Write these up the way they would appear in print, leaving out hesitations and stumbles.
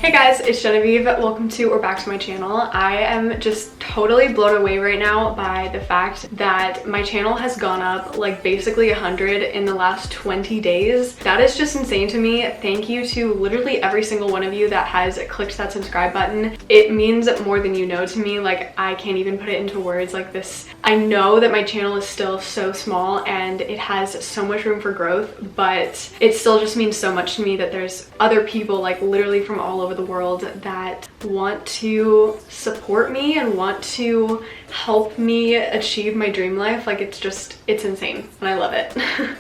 Hey guys, it's Genevieve. Welcome to or back to my channel. I am just totally blown away right now by the fact that my channel has gone up like basically 100 in the last 20 days. That is just insane to me. Thank you to literally every single one of you that has clicked that subscribe button. It means more than you know to me. Like, I can't even put it into words like this. I know that my channel is still so small and it has so much room for growth, but it still just means so much to me that there's other people like literally from all over the world that want to support me and want to help me achieve my dream life. Like, it's insane and I love it.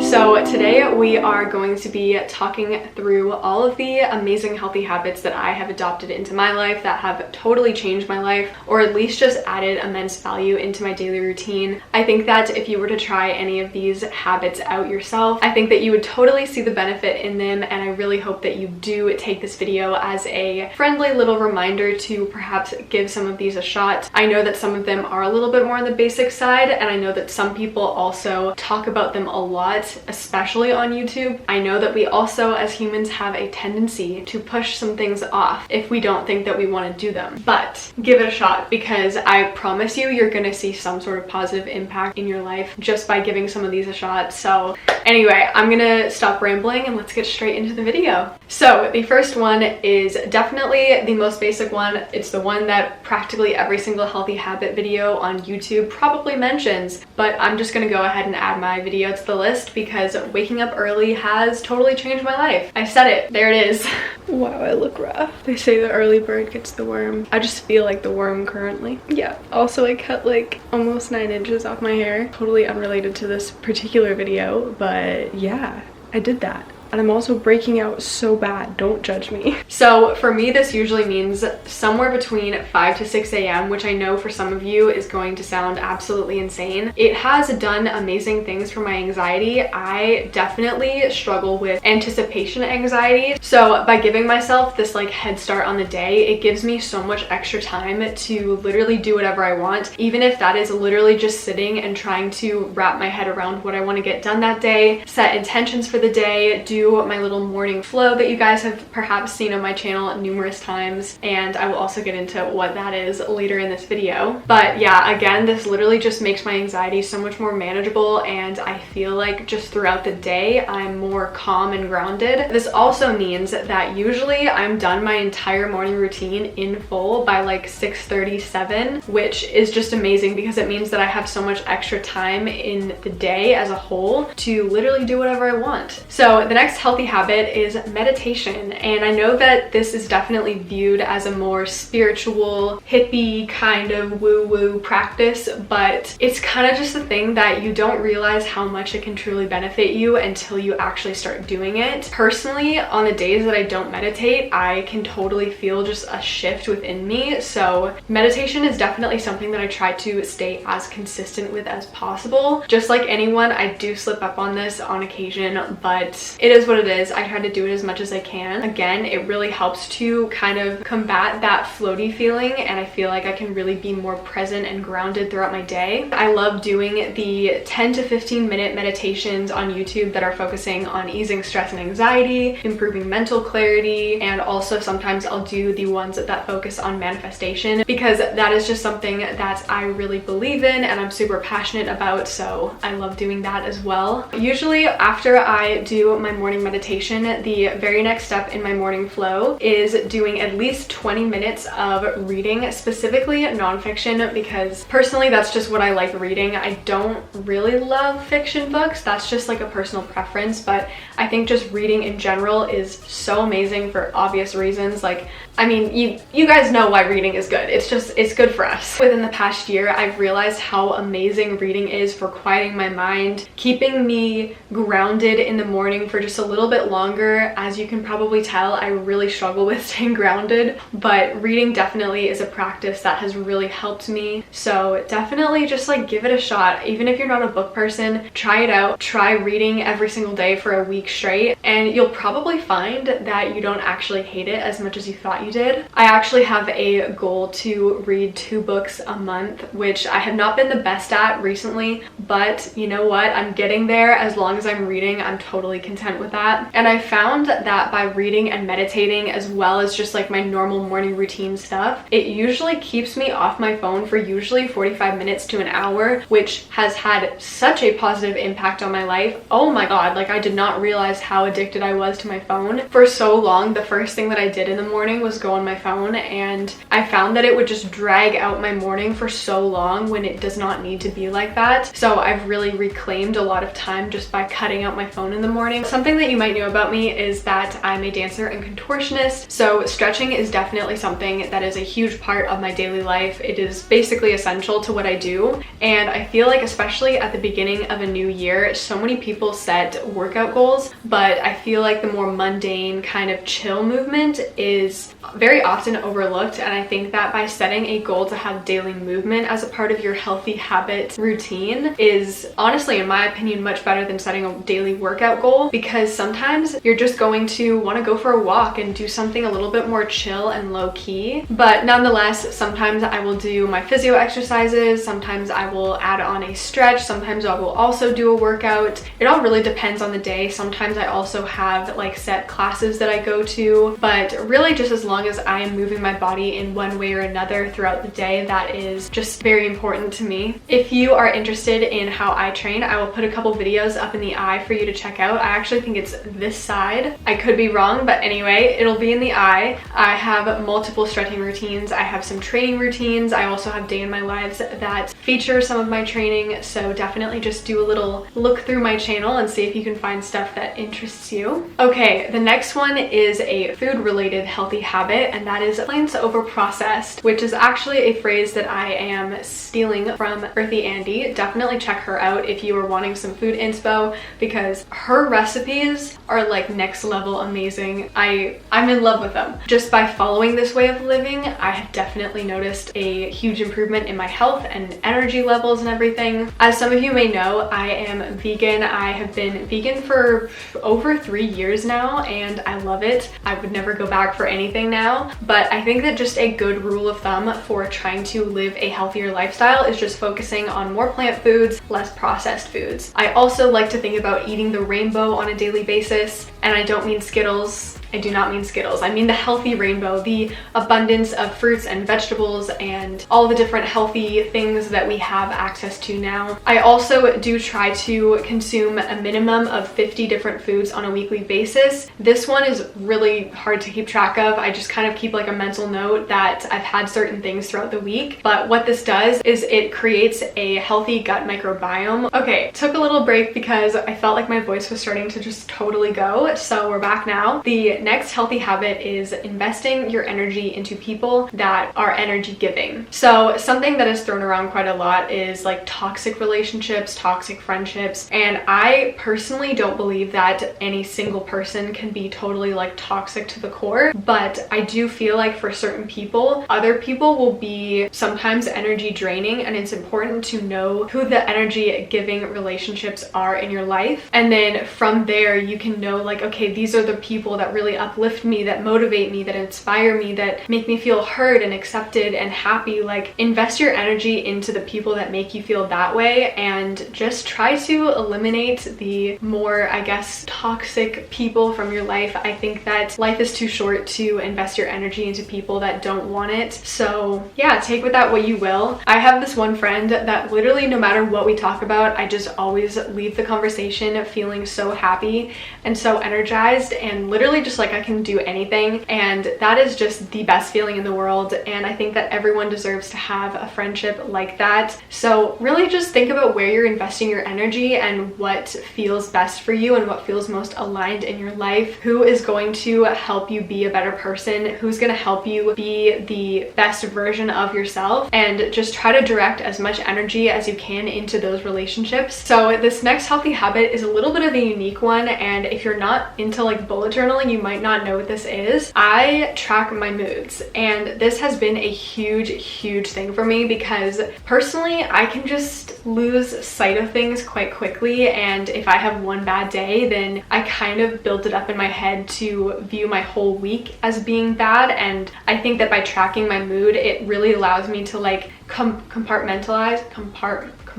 So today we are going to be talking through all of the amazing healthy habits that I have adopted into my life that have totally changed my life, or at least just added immense value into my daily routine. I think that if you were to try any of these habits out yourself, I think that you would totally see the benefit in them, and I really hope that you do take this video as a friendly little reminder to perhaps give some of these a shot. I know that some of them are a little bit more on the basic side, and I know that some people also talk about them a lot, especially on YouTube. I know that we also as humans have a tendency to push some things off if we don't think that we want to do them. But give it a shot, because I promise you, you're gonna see some sort of positive impact in your life just by giving some of these a shot. So anyway, I'm gonna stop rambling and let's get straight into the video. So the first one is definitely the most basic one. It's the one that practically every single healthy habit video on YouTube probably mentions, but I'm just gonna go ahead and add my video to the list because waking up early has totally changed my life. I said it. There it is. Wow, I look rough. They say the early bird gets the worm. I just feel like the worm currently. Yeah. Also, I cut like almost 9 inches off my hair. Totally unrelated to this particular video, but yeah, I did that. And I'm also breaking out so bad. Don't judge me. So for me, this usually means somewhere between 5 to 6 a.m., which I know for some of you is going to sound absolutely insane. It has done amazing things for my anxiety. I definitely struggle with anticipation anxiety. So by giving myself this like head start on the day, it gives me so much extra time to literally do whatever I want, even if that is literally just sitting and trying to wrap my head around what I want to get done that day, set intentions for the day, do my little morning flow that you guys have perhaps seen on my channel numerous times, and I will also get into what that is later in this video. But yeah, again, this literally just makes my anxiety so much more manageable, and I feel like just throughout the day I'm more calm and grounded. This also means that usually I'm done my entire morning routine in full by like 6:37, which is just amazing because it means that I have so much extra time in the day as a whole to literally do whatever I want. So the next healthy habit is meditation, and I know that this is definitely viewed as a more spiritual, hippie kind of woo-woo practice, but it's kind of just a thing that you don't realize how much it can truly benefit you until you actually start doing it. Personally, on the days that I don't meditate, I can totally feel just a shift within me, so meditation is definitely something that I try to stay as consistent with as possible. Just like anyone, I do slip up on this on occasion, but it is what it is. I try to do it as much as I can. Again, it really helps to kind of combat that floaty feeling, and I feel like I can really be more present and grounded throughout my day. I love doing the 10 to 15 minute meditations on YouTube that are focusing on easing stress and anxiety, improving mental clarity, and also sometimes I'll do the ones that focus on manifestation, because that is just something that I really believe in and I'm super passionate about, so I love doing that as well. Usually after I do my morning meditation, the very next step in my morning flow is doing at least 20 minutes of reading, specifically nonfiction, because personally that's just what I like reading. I don't really love fiction books. That's just like a personal preference, but I think just reading in general is so amazing for obvious reasons. Like, I mean, you guys know why reading is good. It's good for us. Within the past year, I've realized how amazing reading is for quieting my mind, keeping me grounded in the morning for just a little bit longer. As you can probably tell, I really struggle with staying grounded, but reading definitely is a practice that has really helped me. So definitely just like give it a shot. Even if you're not a book person, try it out. Try reading every single day for a week straight, and you'll probably find that you don't actually hate it as much as you thought you did. I actually have a goal to read 2 books a month, which I have not been the best at recently, but you know what? I'm getting there. As long as I'm reading, I'm totally content with with that. And I found that by reading and meditating, as well as just like my normal morning routine stuff, it usually keeps me off my phone for usually 45 minutes to an hour, which has had such a positive impact on my life. Oh my god, like I did not realize how addicted I was to my phone. For so long, the first thing that I did in the morning was go on my phone, and I found that it would just drag out my morning for so long when it does not need to be like that. So I've really reclaimed a lot of time just by cutting out my phone in the morning. Something that you might know about me is that I'm a dancer and contortionist, so stretching is definitely something that is a huge part of my daily life. It is basically essential to what I do, and I feel like especially at the beginning of a new year, so many people set workout goals, but I feel like the more mundane kind of chill movement is very often overlooked, and I think that by setting a goal to have daily movement as a part of your healthy habit routine is honestly, in my opinion, much better than setting a daily workout goal, because sometimes you're just going to want to go for a walk and do something a little bit more chill and low key. But nonetheless, sometimes I will do my physio exercises, sometimes I will add on a stretch, sometimes I will also do a workout. It all really depends on the day. Sometimes I also have like set classes that I go to, but really just as long as I am moving my body in one way or another throughout the day, that is just very important to me. If you are interested in how I train, I will put a couple videos up in the eye for you to check out. I actually think it's this side. I could be wrong, but anyway, it'll be in the eye. I have multiple stretching routines. I have some training routines. I also have day in my lives that feature some of my training, so definitely just do a little look through my channel and see if you can find stuff that interests you. Okay, the next one is a food-related healthy habit, and that is plain over processed, which is actually a phrase that I am stealing from Earthy Andy. Definitely check her out if you are wanting some food inspo, because her recipes are like next level amazing. I'm in love with them. Just by following this way of living, I have definitely noticed a huge improvement in my health and energy levels and everything. As some of you may know, I am vegan. I have been vegan for over 3 years now, and I love it. I would never go back for anything now, but I think that just a good rule of thumb for trying to live a healthier lifestyle is just focusing on more plant foods, less processed foods. I also like to think about eating the rainbow on a daily basis, and I don't mean Skittles. I do not mean Skittles. I mean the healthy rainbow, the abundance of fruits and vegetables and all the different healthy things that we have access to now. I also do try to consume a minimum of 50 different foods on a weekly basis. This one is really hard to keep track of. I just kind of keep like a mental note that I've had certain things throughout the week, but what this does is it creates a healthy gut microbiome. Okay, took a little break because I felt like my voice was starting to just totally go, so we're back now. The next healthy habit is investing your energy into people that are energy giving. So something that is thrown around quite a lot is like toxic relationships, toxic friendships, and I personally don't believe that any single person can be totally like toxic to the core, but I do feel like for certain people, other people will be sometimes energy draining, and it's important to know who the energy giving relationships are in your life, and then from there you can know like, okay, these are the people that really uplift me, that motivate me, that inspire me, that make me feel heard and accepted and happy. Like, invest your energy into the people that make you feel that way, and just try to eliminate the more, I guess, toxic people from your life. I think that life is too short to invest your energy into people that don't want it. So yeah, take with that what you will. I have this one friend that literally no matter what we talk about, I just always leave the conversation feeling so happy and so energized, and literally just like I can do anything, and that is just the best feeling in the world, and I think that everyone deserves to have a friendship like that. So really just think about where you're investing your energy and what feels best for you and what feels most aligned in your life. Who is going to help you be a better person? Who's going to help you be the best version of yourself? And just try to direct as much energy as you can into those relationships. So this next healthy habit is a little bit of a unique one, and if you're not into like bullet journaling, you might not know what this is. I track my moods, and this has been a huge thing for me because personally I can just lose sight of things quite quickly, and if I have one bad day, then I kind of build it up in my head to view my whole week as being bad. And I think that by tracking my mood, it really allows me to like compartmentalize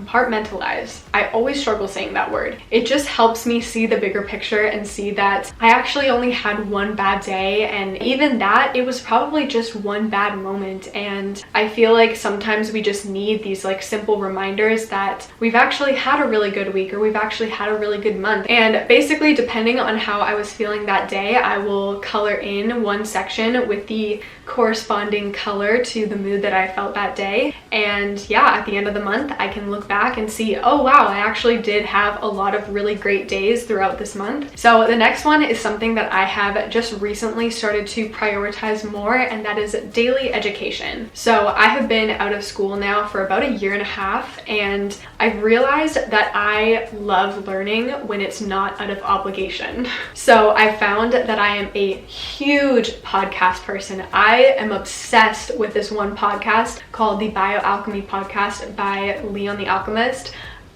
compartmentalize. I always struggle saying that word. It just helps me see the bigger picture and see that I actually only had one bad day, and even that, it was probably just one bad moment. And I feel like sometimes we just need these like simple reminders that we've actually had a really good week, or we've actually had a really good month. And basically, depending on how I was feeling that day, I will color in one section with the corresponding color to the mood that I felt that day. And yeah, at the end of the month, I can look back and see, oh wow, I actually did have a lot of really great days throughout this month. So the next one is something that I have just recently started to prioritize more, and that is daily education. So I have been out of school now for about a year and a half, and I've realized that I love learning when it's not out of obligation. So I found that I am a huge podcast person. I am obsessed with this one podcast called the Bioalchemy Podcast by Leon the Alchemist.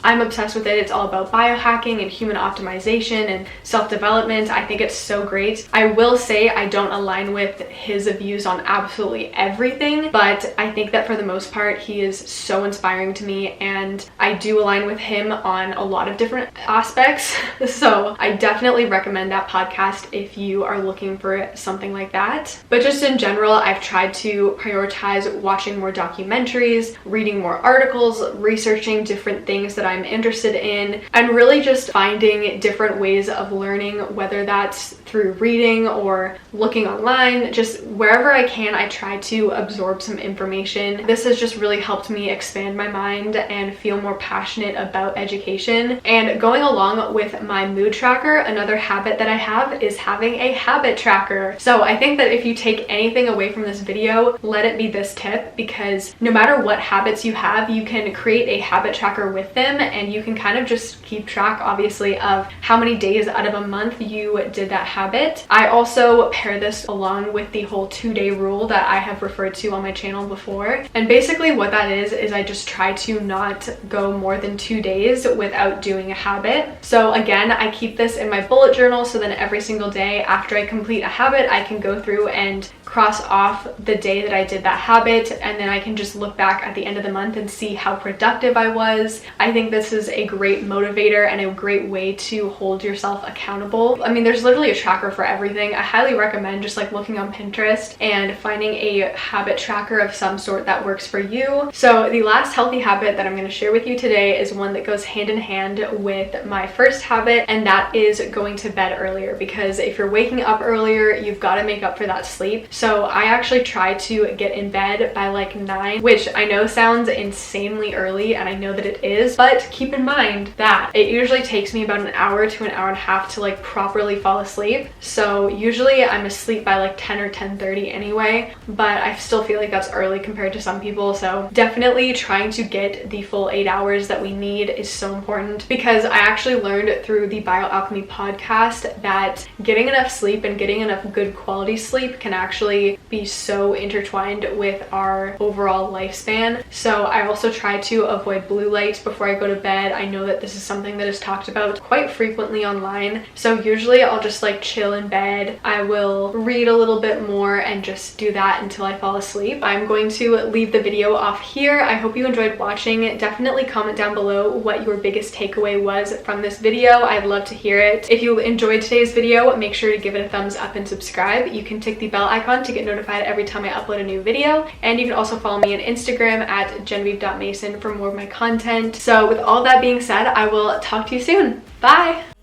I'm obsessed with it. It's all about biohacking and human optimization and self-development. I think it's so great. I will say I don't align with his views on absolutely everything, but I think that for the most part, he is so inspiring to me, and I do align with him on a lot of different aspects. So I definitely recommend that podcast if you are looking for something like that. But just in general, I've tried to prioritize watching more documentaries, reading more articles, researching different things that I'm interested in, and really just finding different ways of learning, whether that's through reading or looking online. Just wherever I can, I try to absorb some information. This has just really helped me expand my mind and feel more passionate about education. And going along with my mood tracker, another habit that I have is having a habit tracker. So I think that if you take anything away from this video, let it be this tip, because no matter what habits you have, you can create a habit tracker with them, and you can kind of just keep track, obviously, of how many days out of a month you did that habit. I also pair this along with the whole 2-day rule that I have referred to on my channel before. And basically what that is I just try to not go more than 2 days without doing a habit. So again, I keep this in my bullet journal, so then every single day after I complete a habit, I can go through and cross off the day that I did that habit, and then I can just look back at the end of the month and see how productive I was. I think this is a great motivator and a great way to hold yourself accountable. I mean, there's literally a tracker for everything. I highly recommend just like looking on Pinterest and finding a habit tracker of some sort that works for you. So the last healthy habit that I'm going to share with you today is one that goes hand in hand with my first habit, and that is going to bed earlier, because if you're waking up earlier, you've got to make up for that sleep. So I actually try to get in bed by like 9, which I know sounds insanely early, and I know that it is, but keep in mind that it usually takes me about an hour to an hour and a half to like properly fall asleep. So usually I'm asleep by like 10 or 10:30 anyway, but I still feel like that's early compared to some people. So definitely trying to get the full 8 hours that we need is so important, because I actually learned through the Bioalchemy podcast that getting enough sleep and getting enough good quality sleep can actually be so intertwined with our overall lifespan. So I also try to avoid blue light before I go to bed. I know that this is something that is talked about quite frequently online. So usually I'll just like chill in bed. I will read a little bit more and just do that until I fall asleep. I'm going to leave the video off here. I hope you enjoyed watching. Definitely comment down below what your biggest takeaway was from this video. I'd love to hear it. If you enjoyed today's video, make sure to give it a thumbs up and subscribe. You can tick the bell icon to get notified every time I upload a new video, and you can also follow me on Instagram at genevieve.mason for more of my content. So with all that being said, I will talk to you soon. Bye!